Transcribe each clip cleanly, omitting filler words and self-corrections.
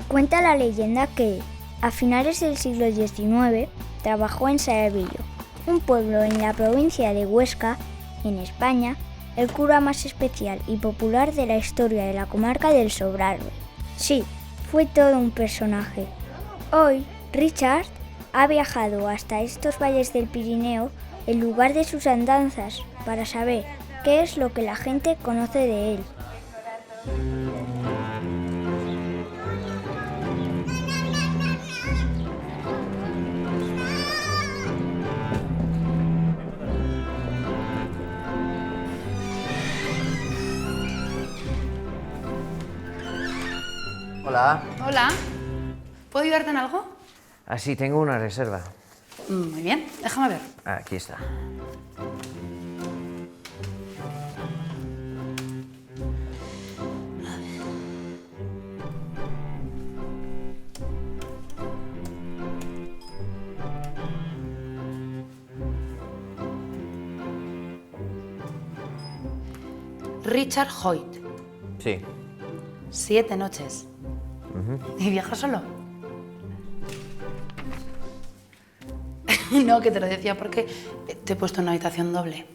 Cuenta la leyenda que, a finales del siglo XIX, trabajó en Sayabillo, un pueblo en la provincia de Huesca, en España, el cura más especial y popular de la historia de la comarca del Sobrarbe. Sí, fue todo un personaje. Hoy, Richard ha viajado hasta estos valles del Pirineo, el lugar de sus andanzas, para saber qué es lo que la gente conoce de él. Hola. Hola. ¿Puedo ayudarte en algo? Sí, tengo una reserva. Muy bien, déjame ver. Aquí está. Richard Hoyt. Sí. 7 noches. ¿Y viajas solo? No, que te lo decía porque te he puesto una habitación doble.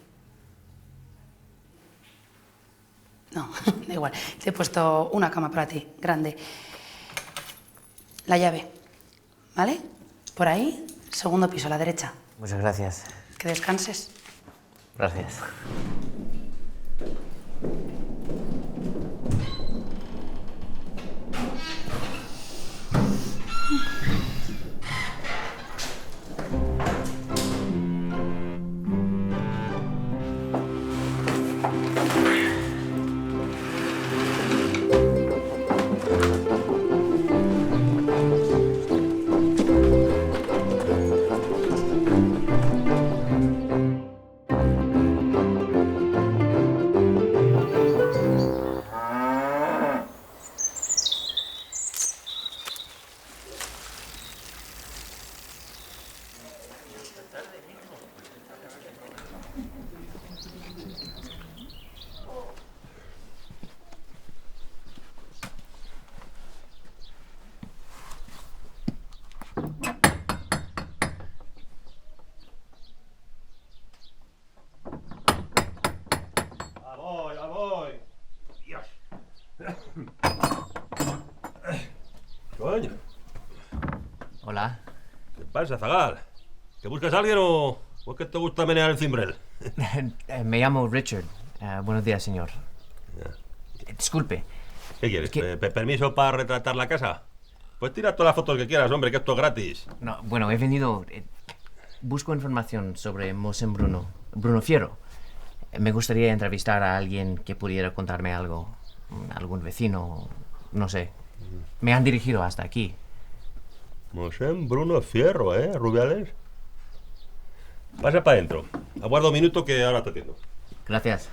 No, da igual. Te he puesto una cama para ti, grande. La llave, ¿vale? Por ahí, segundo piso, a la derecha. Muchas gracias. Que descanses. Gracias. Voy. Dios. Coño, Hola. ¿qué pasa, Zagal? ¿Que buscas a alguien o es que te gusta menear el cimbrel? Me llamo Richard. Buenos días, señor. Disculpe. ¿Qué quieres? Es que- ¿Permiso para retratar la casa? Pues tira todas las fotos que quieras, hombre, que esto es gratis. No, bueno, he venido... busco información sobre Mosén Bruno Fierro. Me gustaría entrevistar a alguien que pudiera contarme algo. Algún vecino, no sé. Me han dirigido hasta aquí. Mosén Bruno Fierro, Rubiales? Pasa para adentro. Aguarda un minuto que ahora te atiendo. Gracias.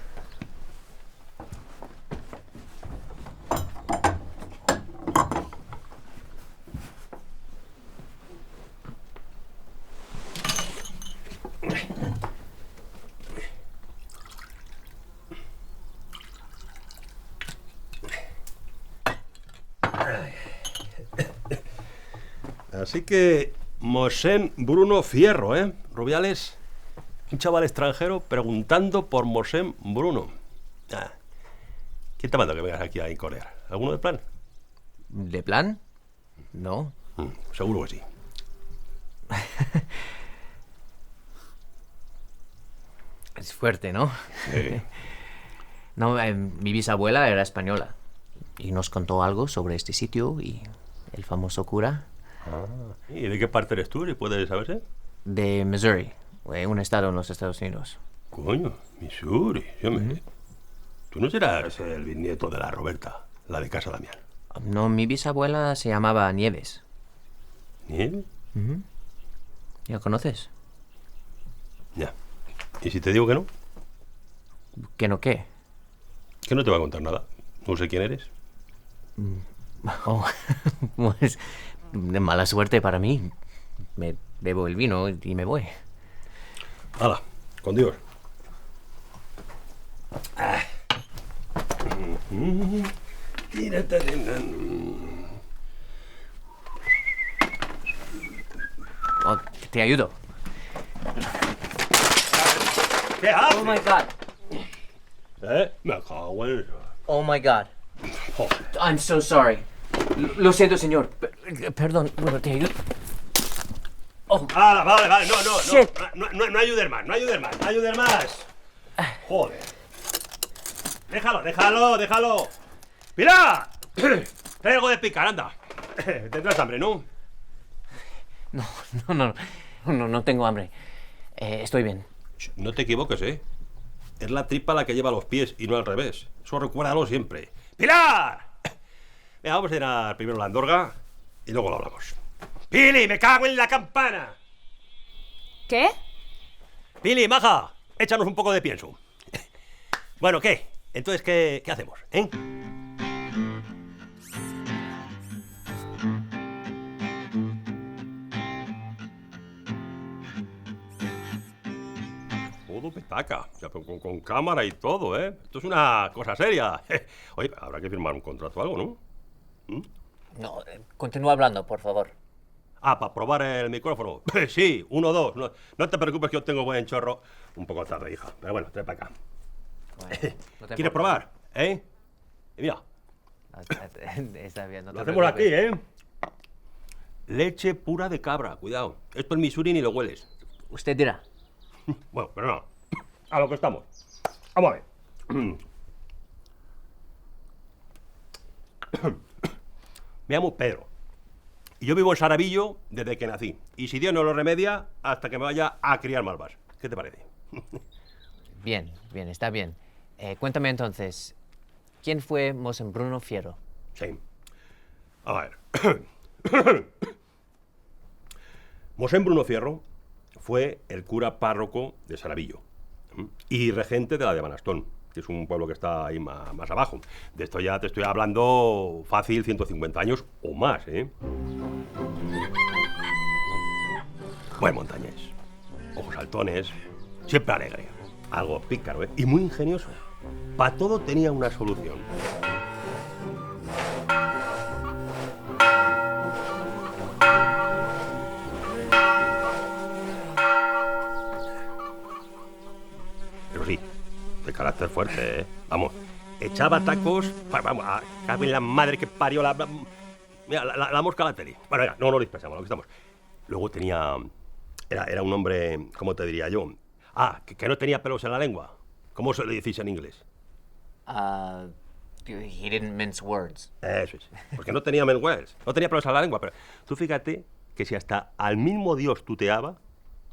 Así que Mosén Bruno Fierro, Rubiales. Un chaval extranjero preguntando por Mosén Bruno. ¿Quién te manda que vengas aquí a incorear? ¿Alguno de plan? ¿De plan? No. Seguro que sí. Es fuerte, ¿no? Sí. No, mi bisabuela era española y nos contó algo sobre este sitio y el famoso cura. ¿Y de qué parte eres tú, si puedes saberse? De Missouri, un estado en los Estados Unidos. Coño, Missouri. Tú no serás el bisnieto de la Roberta, la de Casa Damián. No, mi bisabuela se llamaba Nieves. ¿Nieve? ¿Ya conoces? Ya. ¿Y si te digo que no? ¿Que no qué? Que no te va a contar nada. No sé quién eres. Oh, pues de mala suerte para mí. Me bebo el vino y me voy. Hala, con Dios. te ayudo. ¿Qué haces? Oh my God. Me cago en eso. Oh my God. Joder. I'm so sorry. Lo siento, señor. Perdón, bueno, te ayudo. Oh, Vale, Shit. no ayudes más, no ayudes más. Joder. Déjalo. ¡Pilar! Trae algo de picar, anda. Tendrás hambre, ¿no? No tengo hambre. Estoy bien. No te equivoques, ¿eh? Es la tripa la que lleva los pies y no al revés. Eso recuérdalo siempre. ¡Pilar! Venga, vamos a cenar primero la andorga y luego lo hablamos. ¡Pili, me cago en la campana! ¿Qué? Pili, maja, échanos un poco de pienso. Bueno, ¿qué? Entonces, ¿qué hacemos, eh? Todo petaca, ya, con cámara y todo, ¿eh? Esto es una cosa seria. Oye, habrá que firmar un contrato o algo, ¿no? No, continúa hablando, por favor. Para probar el micrófono. Sí, 1, 2. No te preocupes que yo tengo buen chorro. Un poco tarde, hija. Pero bueno, trae para acá. Bueno, no te ¿Quieres probar? ¿Eh? Y mira, Está bien, no te lo hacemos aquí, preocupes. ¿eh? Leche pura de cabra, cuidado. Esto es Missouri ni lo hueles. Usted dirá. Bueno, pero no. A lo que estamos. Vamos a ver. Me llamo Pedro. Y yo vivo en Saravillo desde que nací. Y si Dios no lo remedia, hasta que me vaya a criar malvas. ¿Qué te parece? Bien, está bien. Cuéntame entonces, ¿quién fue Mosén Bruno Fierro? Sí. A ver. Mosén Bruno Fierro fue el cura párroco de Saravillo y regente de la de Banastón, que es un pueblo que está ahí más abajo. De esto ya te estoy hablando fácil 150 años o más, ¿eh? Buen montañés, ojos saltones, siempre alegre, algo pícaro, ¿eh? Y muy ingenioso. Para todo tenía una solución. Pero sí, de carácter fuerte, ¿eh? Vamos, echaba tacos, vamos, cago en la madre que parió mira, la mosca a la tele. Bueno, venga, no nos dispersamos, lo que estamos. Luego tenía, era un hombre, ¿cómo te diría yo? Que no tenía pelos en la lengua. ¿Cómo se le decís en inglés? He didn't mince words. Eso es, porque no tenía menguels, no tenía pelos en la lengua, pero tú fíjate que si hasta al mismo Dios tuteaba,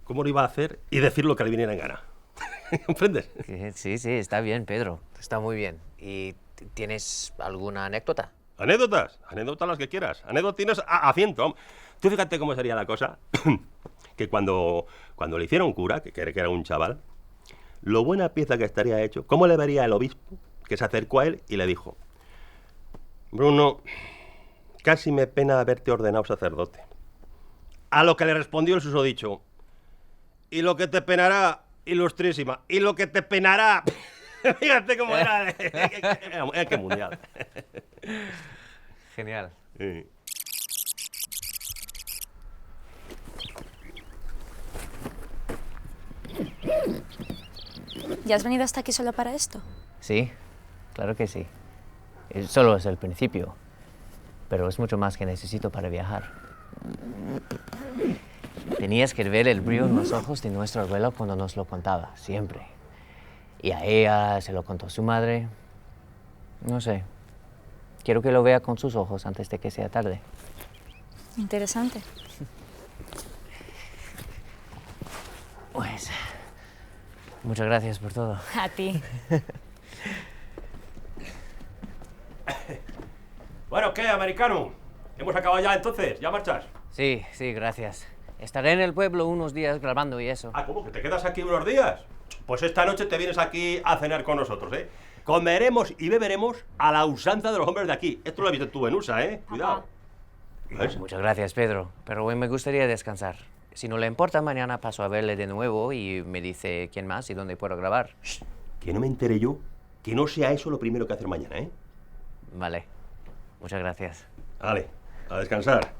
¿cómo lo iba a hacer y decir lo que le viniera en gana? ¿Comprendes? Sí, está bien, Pedro. Está muy bien. ¿Y tienes alguna anécdota? Anécdotas las que quieras. Anécdotas a ciento. Tú fíjate cómo sería la cosa, que cuando le hicieron cura, que era un chaval, lo buena pieza que estaría hecho, ¿cómo le vería el obispo que se acercó a él y le dijo: Bruno, casi me pena haberte ordenado sacerdote? A lo que le respondió el susodicho: y lo que te penará, ilustrísima, y lo que te penará. Fíjate cómo era. Qué mundial. Genial. Sí. ¿Ya has venido hasta aquí solo para esto? Sí, claro que sí. Solo es el principio, pero es mucho más que necesito para viajar. Tenías que ver el brillo en los ojos de nuestro abuelo cuando nos lo contaba, siempre. Y a ella se lo contó su madre. No sé, quiero que lo vea con sus ojos antes de que sea tarde. Interesante. Pues, muchas gracias por todo. A ti. Bueno, ¿qué, americano? ¿Hemos acabado ya entonces? ¿Ya marchas? Sí, gracias. Estaré en el pueblo unos días grabando y eso. ¿Cómo? ¿Que te quedas aquí unos días? Pues esta noche te vienes aquí a cenar con nosotros, ¿eh? Comeremos y beberemos a la usanza de los hombres de aquí. Esto lo has visto tú en USA, ¿eh? Cuidado. ¿Ves? Muchas gracias, Pedro, pero hoy me gustaría descansar. Si no le importa, mañana paso a verle de nuevo y me dice quién más y dónde puedo grabar. Shh, que no me entere yo, que no sea eso lo primero que hacer mañana, ¿eh? Vale, muchas gracias. Vale, a descansar.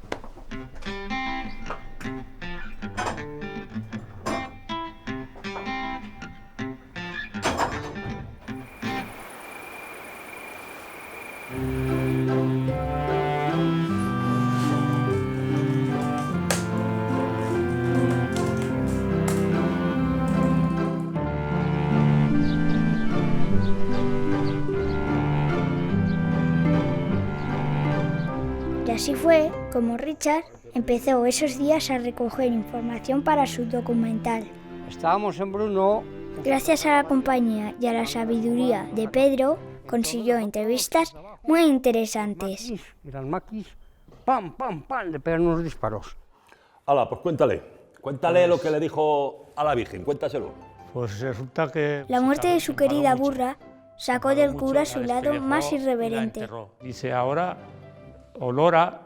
Y así fue como Richard empezó esos días a recoger información para su documental. Estábamos en Brno. Gracias a la compañía y a la sabiduría de Pedro, consiguió entrevistas muy interesantes. Y las maquis, pam, pam, pam, le pegan unos disparos. Hala, pues cuéntale. Cuéntale lo que le dijo a la Virgen, cuéntaselo. Pues resulta que... La muerte de su querida burra sacó del cura su lado más irreverente. Dice, ahora olora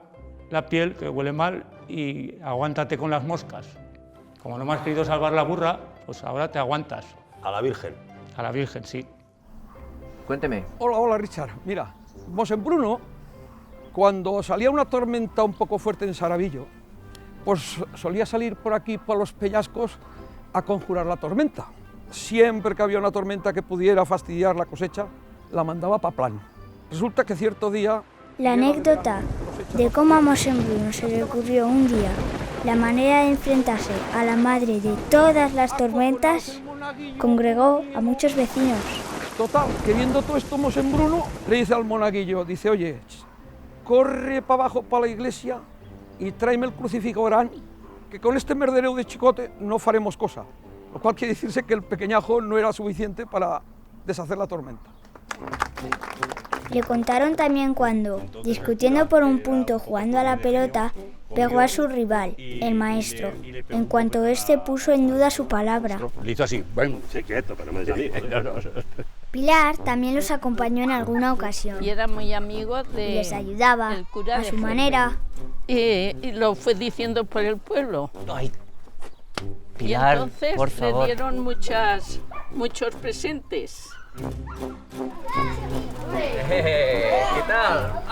la piel, que huele mal, y aguántate con las moscas. Como no me has querido salvar la burra, pues ahora te aguantas. A la Virgen. A la Virgen, sí. Cuénteme. Hola, Richard. Mira, en Brno, cuando salía una tormenta un poco fuerte en Saravillo, pues solía salir por aquí, por los peñascos, a conjurar la tormenta. Siempre que había una tormenta que pudiera fastidiar la cosecha, la mandaba para Plan. Resulta que cierto día... La anécdota de cómo a Mosén Bruno se le ocurrió un día la manera de enfrentarse a la madre de todas las tormentas congregó a muchos vecinos. Total, que viendo todo esto Mosén Bruno, le dice al monaguillo, dice, oye, corre para abajo para la iglesia y tráeme el crucifijo gran, que con este merdereu de chicote no faremos cosa. Lo cual quiere decirse que el pequeñajo no era suficiente para deshacer la tormenta. Le contaron también cuando, discutiendo por un punto jugando a la pelota, pegó a su rival, el maestro, en cuanto éste puso en duda su palabra. Le hizo así, ven, sí, quieto, pero no me digas a mí. Pilar también los acompañó en alguna ocasión Y era muy amigo de... y les ayudaba del cura a de su Fuente. manera. Y lo fue diciendo por el pueblo. Ay, Y Pilar, entonces por le favor. dieron muchos presentes. ¿Qué tal?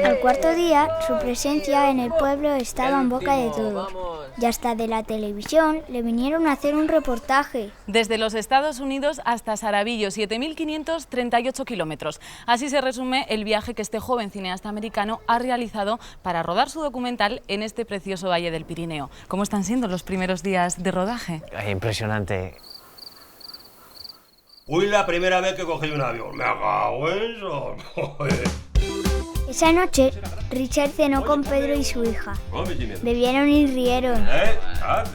Al cuarto día, su presencia en el pueblo estaba en boca de todos. Y hasta de la televisión le vinieron a hacer un reportaje. Desde los Estados Unidos hasta Saravillo, 7.538 kilómetros. Así se resume el viaje que este joven cineasta americano ha realizado para rodar su documental en este precioso valle del Pirineo. ¿Cómo están siendo los primeros días de rodaje? Ay, impresionante. Uy, la primera vez que cogí un avión. Me cago en eso. Esa noche, Richard cenó con Pedro y su hija. Bebieron y rieron.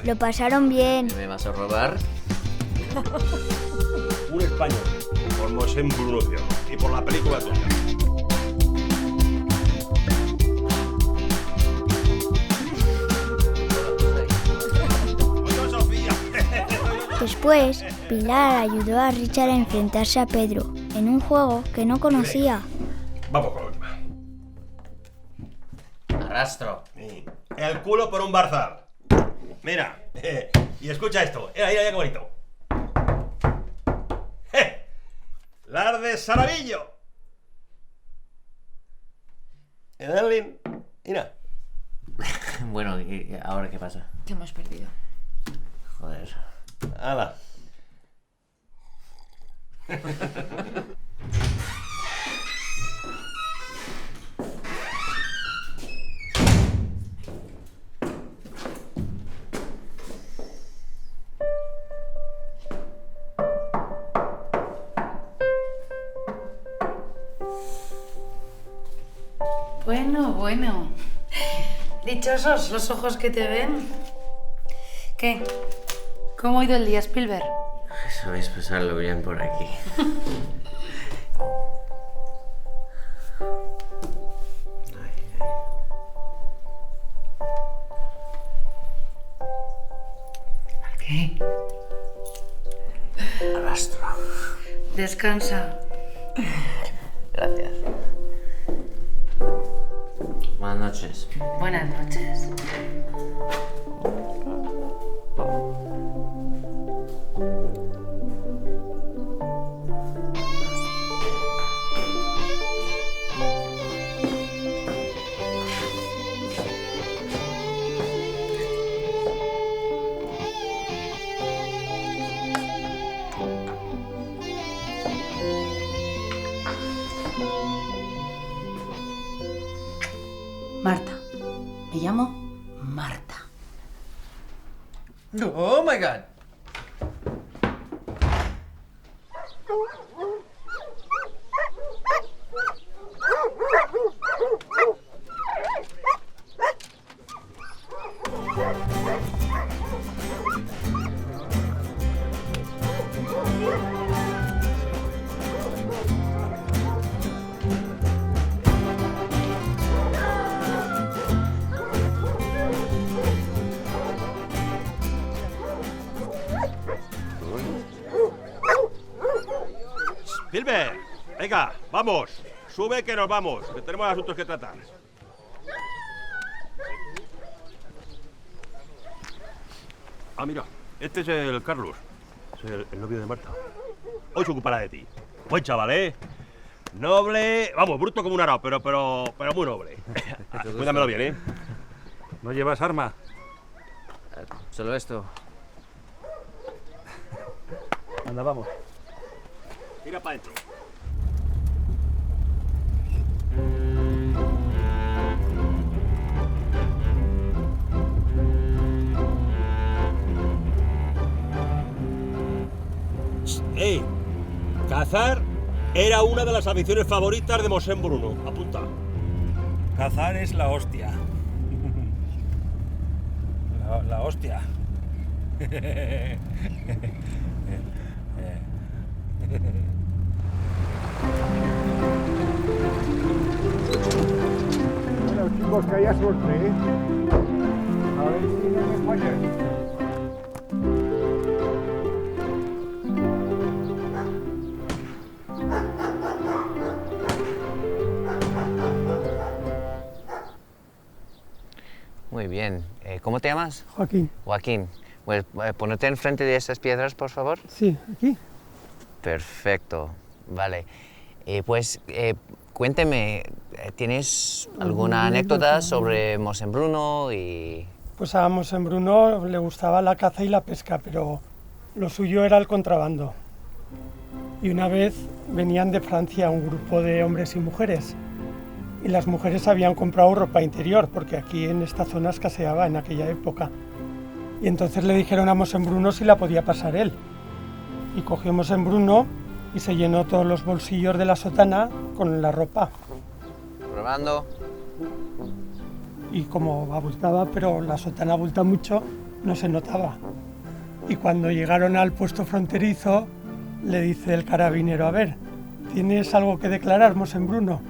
Lo pasaron bien. ¿Me vas a robar? Un español, por Mosén Bruno Fierro y por la película tuya. Después, Pilar ayudó a Richard a enfrentarse a Pedro en un juego que no conocía. Vamos con la última. Arrastro. El culo por un barzal. Mira, y escucha esto. Mira, qué bonito. Las de Saravillo. Darling, mira. Bueno, ¿y ahora qué pasa? Te hemos perdido. Joder. Hala. Bueno. Dichosos los ojos que te ven. ¿Qué? ¿Cómo ha ido el día, Spielberg? Sabéis pasarlo bien por aquí. ¿Qué? Arrastro. Descansa. Gracias. Buenas noches. Buenas noches. Marta. Me llamo Marta. Oh my god. Gilbert, venga, vamos. Sube que nos vamos, que tenemos asuntos que tratar. Ah, mira, este es el Carlos. Es el novio de Marta. Hoy se ocupará de ti. Buen chaval, ¿eh? Noble, vamos, bruto como un arao, pero muy noble. Cuídamelo bien, ¿eh? ¿No llevas arma? Solo esto. Anda, vamos. Tira para adentro. ¡Ey! Cazar era una de las aficiones favoritas de Mosén Bruno. Apunta. Cazar es la hostia. La hostia. Bueno, chicos, que haya suerte, ¿eh? A ver si no me fallan. Muy bien. ¿Cómo te llamas? Joaquín. Joaquín. Pues ponerte enfrente de estas piedras, por favor. Sí, aquí. Perfecto. Vale. Pues cuénteme, ¿tienes alguna anécdota sobre Mosén Bruno y...? Pues a Mosén Bruno le gustaba la caza y la pesca, pero lo suyo era el contrabando. Y una vez venían de Francia un grupo de hombres y mujeres. Y las mujeres habían comprado ropa interior, porque aquí en esta zona escaseaba en aquella época. Y entonces le dijeron a Mosén Bruno si la podía pasar él. Y cogió Mosén Bruno y se llenó todos los bolsillos de la sotana con la ropa. Probando. Y como abultaba, pero la sotana abulta mucho, no se notaba. Y cuando llegaron al puesto fronterizo, le dice el carabinero, a ver, ¿tienes algo que declarar, Mosén Bruno?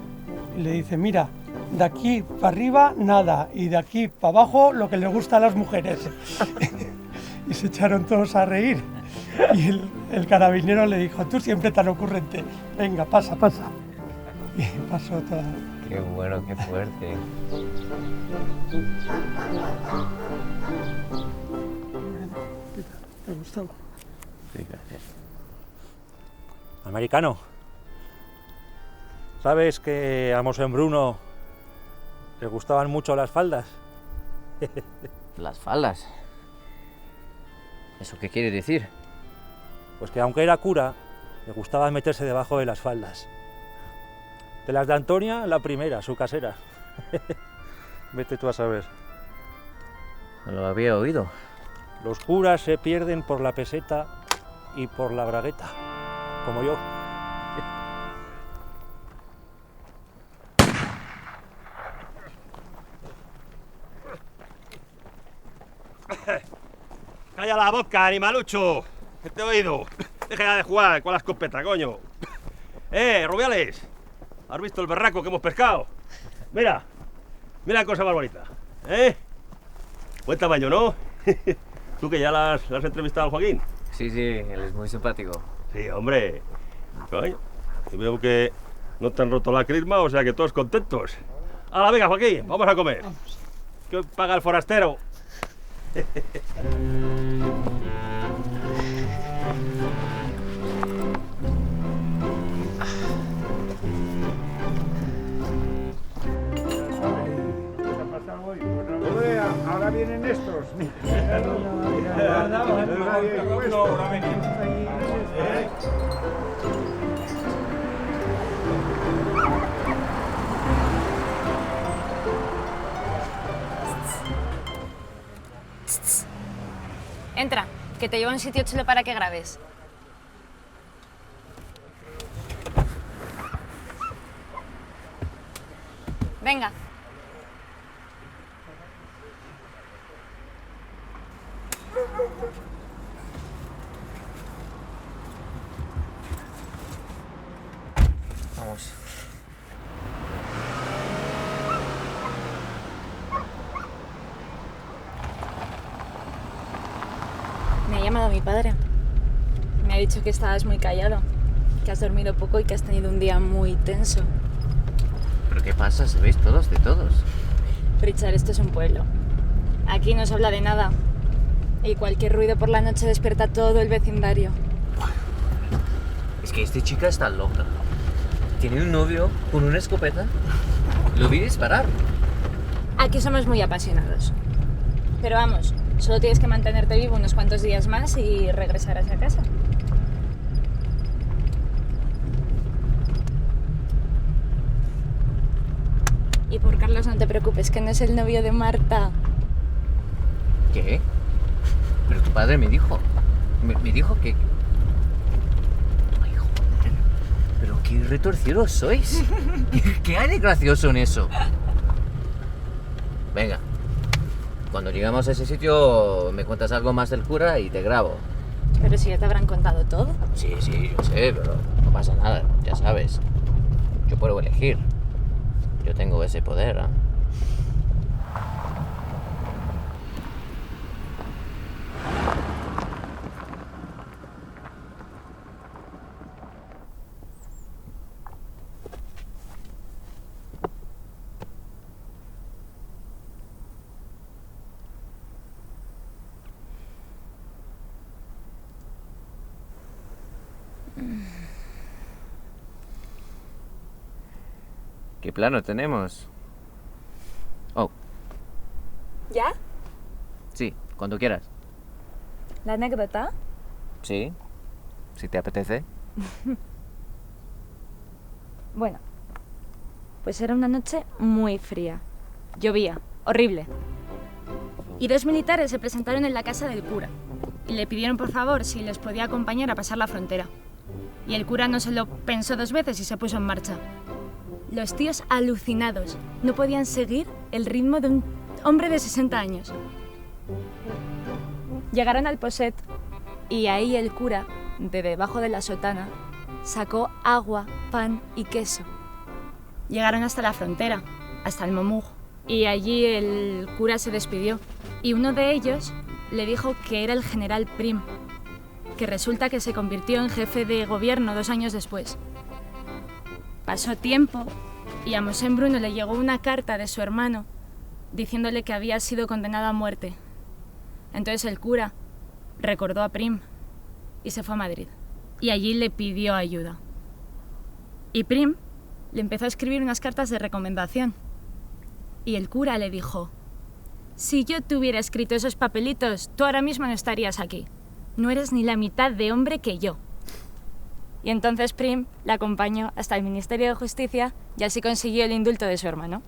Y le dice, mira, de aquí para arriba nada, y de aquí para abajo lo que les gusta a las mujeres. Y se echaron todos a reír. Y el carabinero le dijo, tú siempre tan ocurrente, venga, pasa, pasa. Y pasó todo. Qué bueno, qué fuerte. ¿Te gustó? Sí, gracias. Americano, ¿sabes que a Mosén Bruno le gustaban mucho las faldas? ¿Las faldas? ¿Eso qué quiere decir? Pues que aunque era cura, le gustaba meterse debajo de las faldas. De las de Antonia, la primera, su casera. Vete tú a saber. No lo había oído. Los curas se pierden por la peseta y por la bragueta, como yo. ¡Calla la boca, animalucho! Que te he oído. Deja ya de jugar con la escopeta, coño. Rubiales, ¿has visto el berraco que hemos pescado? Mira, mira qué cosa más bonita. Buen tamaño, ¿no? ¿Tú que ya las has entrevistado al Joaquín? Sí, sí, él es muy simpático. Sí, hombre. Coño, y veo que no te han roto la crisma, o sea que todos contentos. ¡Hala, venga, Joaquín! Vamos a comer. ¿Qué paga el forastero? Ahora vienen estos. Entra, que te llevo a un sitio chulo para que grabes. Venga. Vamos. Me ha llamado mi padre. Me ha dicho que estabas muy callado. que has dormido poco y que has tenido un día muy tenso. ¿Pero qué pasa? ¿Sabéis todos de todos? Richard, esto es un pueblo. Aquí no se habla de nada. Y cualquier ruido por la noche despierta todo el vecindario. Es que esta chica está loca. Tiene un novio con una escopeta. Lo vi disparar. Aquí somos muy apasionados. Pero vamos, solo tienes que mantenerte vivo unos cuantos días más y regresarás a casa. Y por Carlos no te preocupes, que no es el novio de Marta. ¿Qué? Pero tu padre me dijo. Me dijo que... Ay, joder. Pero qué retorcidos sois. ¿Qué hay de gracioso en eso? Venga. Cuando llegamos a ese sitio me cuentas algo más del cura y te grabo. Pero si ya te habrán contado todo. Sí, yo sé, pero no pasa nada, ya sabes. Yo puedo elegir. Yo tengo ese poder, ¿eh? ¿Qué plano tenemos? Oh, ¿Ya? sí, cuando quieras. ¿La anécdota? Sí, si te apetece. Bueno, pues era una noche muy fría. Llovía, horrible. Y 2 militares se presentaron en la casa del cura y le pidieron por favor si les podía acompañar a pasar la frontera. Y el cura no se lo pensó 2 veces y se puso en marcha. Los tíos alucinados no podían seguir el ritmo de un hombre de 60 años. Llegaron al Poset y ahí el cura, de debajo de la sotana, sacó agua, pan y queso. Llegaron hasta la frontera, hasta el Momug, y allí el cura se despidió. Y uno de ellos le dijo que era el general Prim, que resulta que se convirtió en jefe de gobierno 2 años después. Pasó tiempo y a Mosén Bruno le llegó una carta de su hermano diciéndole que había sido condenado a muerte. Entonces el cura recordó a Prim y se fue a Madrid. Y allí le pidió ayuda. Y Prim le empezó a escribir unas cartas de recomendación. Y el cura le dijo: si yo te hubiera escrito esos papelitos, tú ahora mismo no estarías aquí. No eres ni la mitad de hombre que yo. Y entonces Prim la acompañó hasta el Ministerio de Justicia y así consiguió el indulto de su hermano.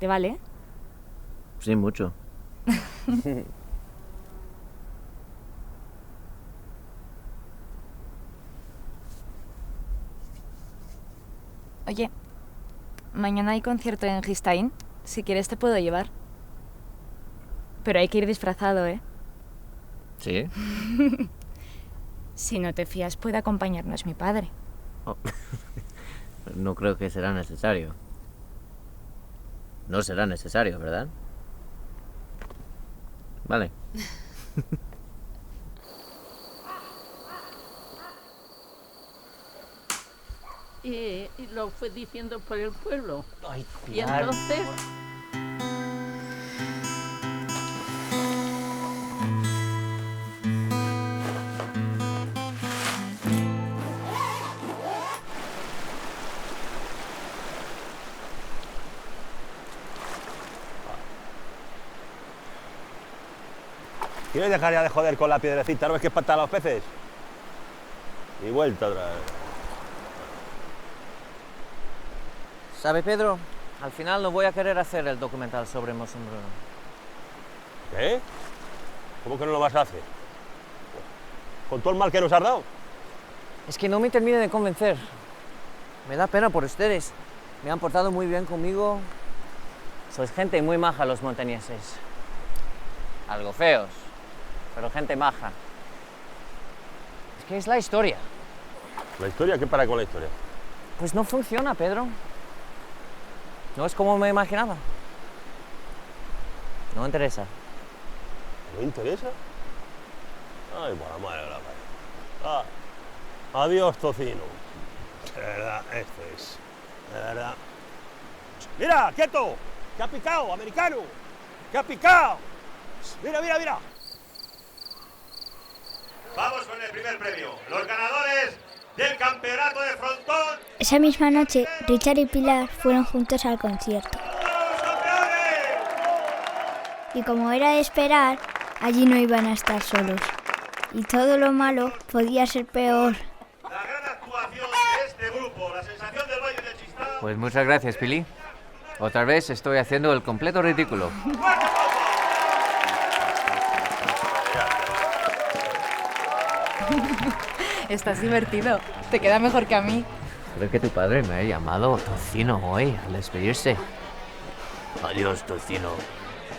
¿Te vale? Sí, mucho. Oye, mañana hay concierto en Gistain. Si quieres te puedo llevar. Pero hay que ir disfrazado, ¿eh? ¿Sí? Si no te fías, puede acompañarnos mi padre. Oh. No creo que será necesario. No será necesario, ¿verdad? Vale. Y lo fue diciendo por el pueblo. Ay, y entonces... ¿Quieres dejar ya de joder con la piedrecita? ¿No ves que espantan a los peces? Y vuelta otra vez. ¿Sabe, Pedro? Al final no voy a querer hacer el documental sobre Mosén Bruno. ¿Qué? ¿Cómo que no lo vas a hacer? ¿Con todo el mal que nos has dado? Es que no me termina de convencer. Me da pena por ustedes. Me han portado muy bien conmigo. Sois gente muy maja los montañeses. Algo feos, pero gente maja. Es que es la historia. ¿La historia? ¿Qué para con la historia? Pues no funciona, Pedro. No es como me imaginaba. No interesa. ¿No interesa? Ay, por la madre de la madre. Ah. Adiós, tocino. De verdad, esto es. De verdad. ¡Mira, quieto! ¡Que ha picado, americano! ¡Que ha picado! ¡Mira, mira, mira! Vamos con el primer premio. Los ganadores del campeonato de frontón. Esa misma noche, Richard y Pilar fueron juntos al concierto. Y como era de esperar, allí no iban a estar solos. Y todo lo malo podía ser peor. La gran actuación de este grupo, la sensación del Valle del Chistán. Pues muchas gracias, Pili. Otra vez estoy haciendo el completo ridículo. Estás divertido. Te queda mejor que a mí. Creo que tu padre me ha llamado tocino hoy al despedirse. Adiós, tocino.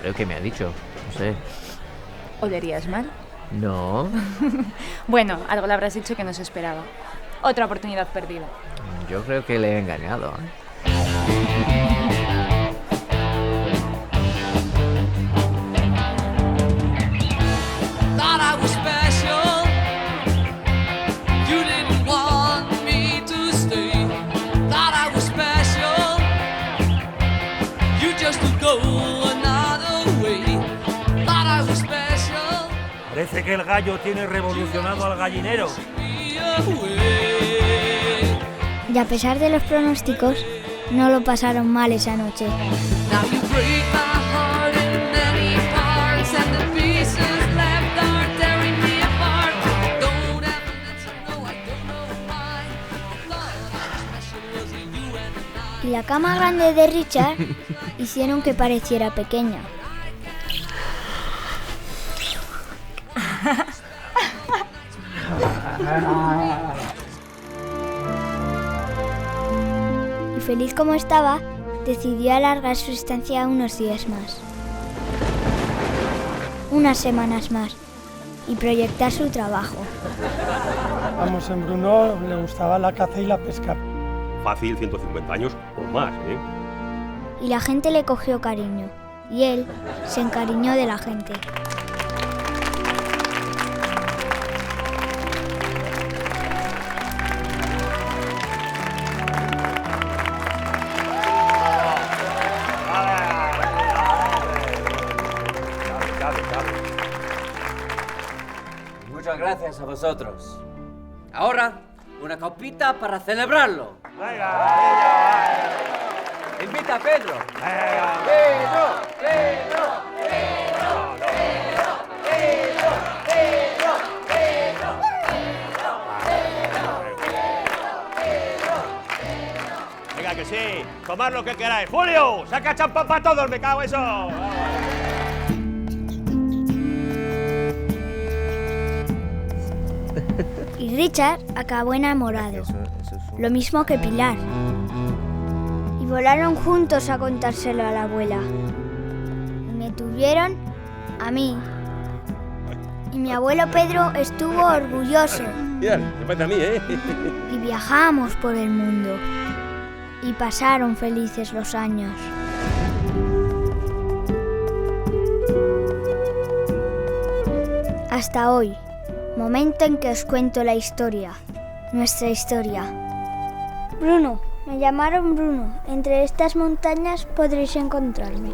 Creo que me ha dicho. No sé. ¿Olerías mal? No. Bueno, algo le habrás dicho que no se esperaba. Otra oportunidad perdida. Yo creo que le he engañado. Parece que el gallo tiene revolucionado al gallinero. Y a pesar de los pronósticos, no lo pasaron mal esa noche. Y la cama grande de Richard hicieron que pareciera pequeña. Y feliz como estaba, decidió alargar su estancia unos días más, unas semanas más, y proyectar su trabajo. A Mosén Bruno le gustaba la caza y la pesca. Fácil, 150 años o más, ¿eh? Y la gente le cogió cariño, y él se encariñó de la gente. Muchas gracias a vosotros. Ahora, una copita para celebrarlo. Invita a Pedro. Venga, que sí. Tomad lo que queráis. ¡Julio! ¡Saca champán para todos! ¡Me cago en eso! Y Richard acabó enamorado, lo mismo que Pilar. Y volaron juntos a contárselo a la abuela. Y me tuvieron a mí. Y mi abuelo Pedro estuvo orgulloso. Mira, me parece a mí, ¿eh? Y viajamos por el mundo. Y pasaron felices los años. Hasta hoy, momento en que os cuento la historia, nuestra historia. Bruno, me llamaron Bruno. Entre estas montañas podréis encontrarme.